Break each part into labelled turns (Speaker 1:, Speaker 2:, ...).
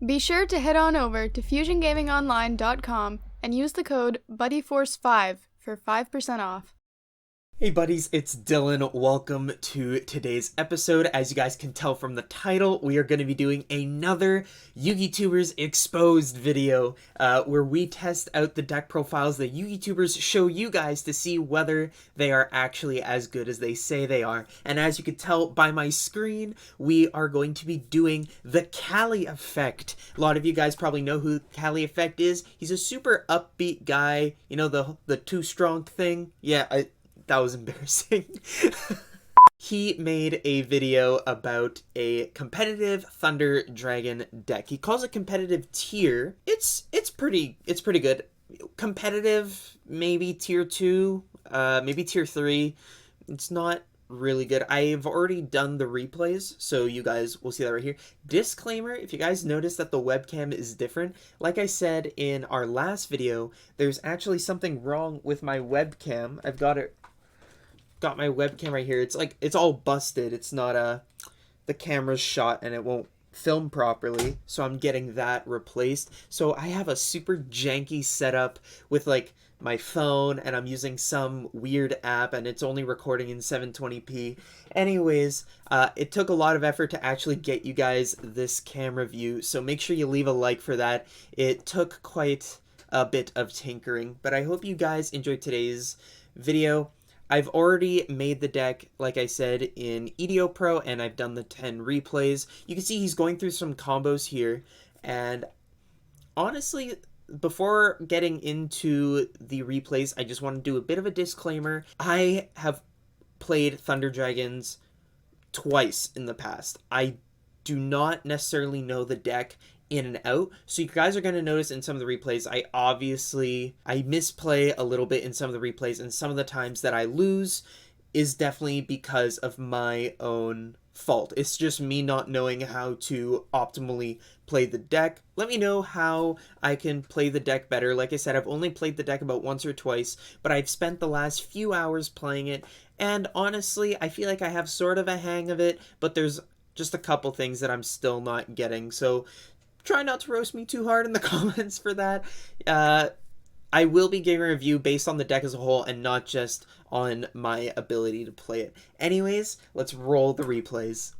Speaker 1: Be sure to head on over to fusiongamingonline.com and use the code BuddyForce5 for 5% off.
Speaker 2: Hey buddies, it's Dylan. Welcome to today's episode. As you guys can tell from the title, we are going to be doing another YouTubers Exposed video where we test out the deck profiles that YouTubers show you guys to see whether they are actually as good as they say they are. And as you can tell by my screen, we are going to be doing the Cali Effect. A lot of you guys probably know who Cali Effect is. He's a super upbeat guy. You know, the too strong thing? Yeah, that was embarrassing. He made a video about a competitive Thunder Dragon deck. He calls it competitive tier. It's pretty good. Competitive, maybe tier 2, maybe tier 3. It's not really good. I've already done the replays, so you guys will see that right here. Disclaimer, if you guys notice that the webcam is different, like I said in our last video, there's actually something wrong with my webcam. I've got my webcam right here. It's all busted. It's not the camera's shot and it won't film properly, so I'm getting that replaced. So I have a super janky setup with like my phone, and I'm using some weird app, and it's only recording in 720p. Anyways, it took a lot of effort to actually get you guys this camera view, so make sure you leave a like for that. It took quite a bit of tinkering, but I hope you guys enjoyed today's video. I've already made the deck, like I said, in EDO Pro, and I've done the 10 replays. You can see he's going through some combos here, and honestly, before getting into the replays, I just want to do a bit of a disclaimer. I have played Thunder Dragons twice in the past. I do not necessarily know the deck in and out, so you guys are going to notice in some of the replays I misplay a little bit in some of the replays, and some of the times that I lose is definitely because of my own fault. It's just me not knowing how to optimally play the deck. Let me know how I can play the deck better. Like I said, I've only played the deck about once or twice, but I've spent the last few hours playing it, and honestly, I feel like I have sort of a hang of it, but there's just a couple things that I'm still not getting, so try not to roast me too hard in the comments for that. I will be giving a review based on the deck as a whole and not just on my ability to play it. Anyways, let's roll the replays.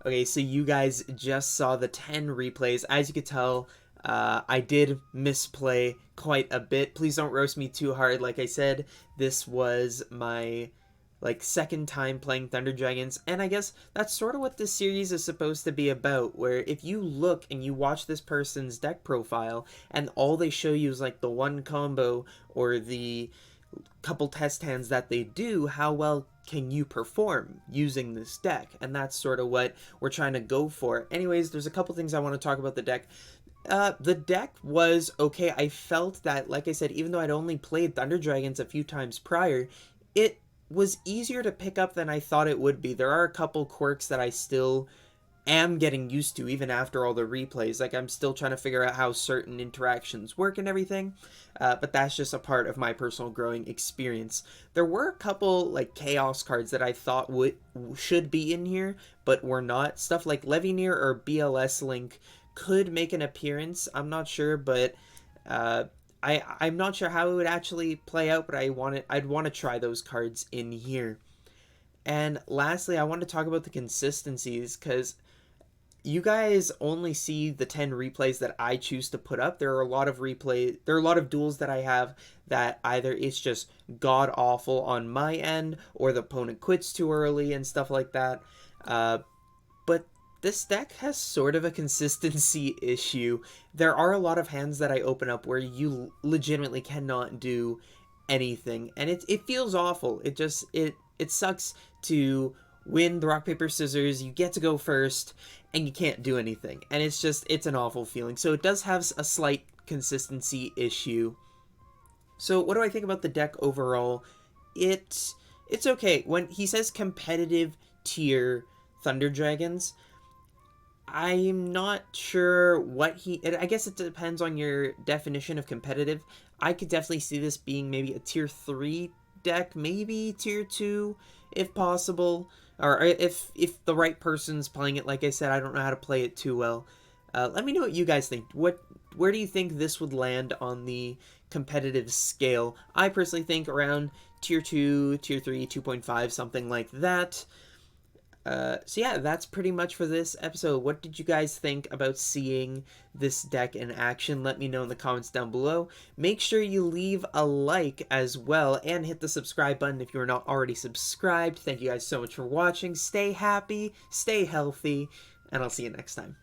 Speaker 2: Okay, so you guys just saw the 10 replays. As you could tell, I did misplay quite a bit. Please don't roast me too hard. Like I said, this was my second time playing Thunder Dragons, and I guess that's sort of what this series is supposed to be about, where if you look and you watch this person's deck profile and all they show you is like the one combo or the couple test hands that they do, how well can you perform using this deck? And that's sort of what we're trying to go for. Anyways, there's a couple things I want to talk about the deck. The deck was okay. I felt that, like I said, even though I'd only played Thunder Dragons a few times prior, it was easier to pick up than I thought it would be. There are a couple quirks that I still am getting used to even after all the replays. Like, I'm still trying to figure out how certain interactions work and everything, but that's just a part of my personal growing experience. There were a couple like chaos cards that I thought should be in here but were not. Stuff like Levineer or BLS Link could make an appearance. I'm not sure, but I'm not sure how it would actually play out, but I'd want to try those cards in here. And lastly, I want to talk about the consistencies, because you guys only see the 10 replays that I choose to put up. There are a lot of duels that I have that either it's just god awful on my end, or the opponent quits too early and stuff like that. But this deck has sort of a consistency issue. There are a lot of hands that I open up where you legitimately cannot do anything, and it feels awful. It sucks to win the rock paper scissors. You get to go first and you can't do anything, and it's an awful feeling. So it does have a slight consistency issue. So what do I think about the deck overall? It's okay. When he says competitive tier Thunder Dragons, I'm not sure what I guess it depends on your definition of competitive. I could definitely see this being maybe a tier 3 deck, maybe tier 2 if possible, or if the right person's playing it. Like I said, I don't know how to play it too well. Let me know what you guys think. Where do you think this would land on the competitive scale? I personally think around tier 2, tier 3, 2.5, something like that. So yeah, that's pretty much for this episode. What did you guys think about seeing this deck in action? Let me know in the comments down below. Make sure you leave a like as well and hit the subscribe button if you're not already subscribed. Thank you guys so much for watching. Stay happy, stay healthy, and I'll see you next time.